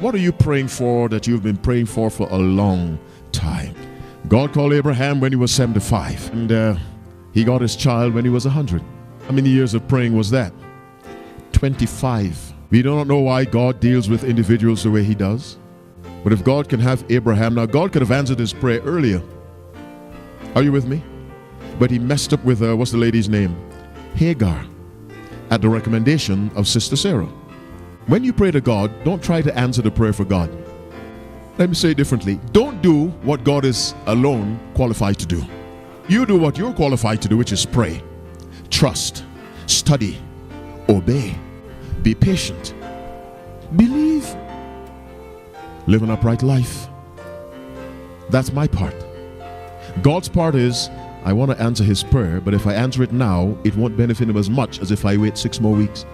What are you praying for that you've been praying for a long time? God called Abraham when he was 75, and he got his child when he was 100. How many years of praying was that? 25. We do not know why God deals with individuals the way he does. But if God can have Abraham, now God could have answered his prayer earlier. Are you with me? But he messed up with, what's the lady's name? Hagar, at the recommendation of Sister Sarah. When you pray to God, don't try to answer the prayer for God. Let me say it differently. Don't do what God is alone qualified to do. You do what you're qualified to do, which is pray, trust, study, obey, be patient, believe, live an upright life. That's my part. God's part is, I want to answer his prayer, but if I answer it now, it won't benefit him as much as if I wait 6 more weeks.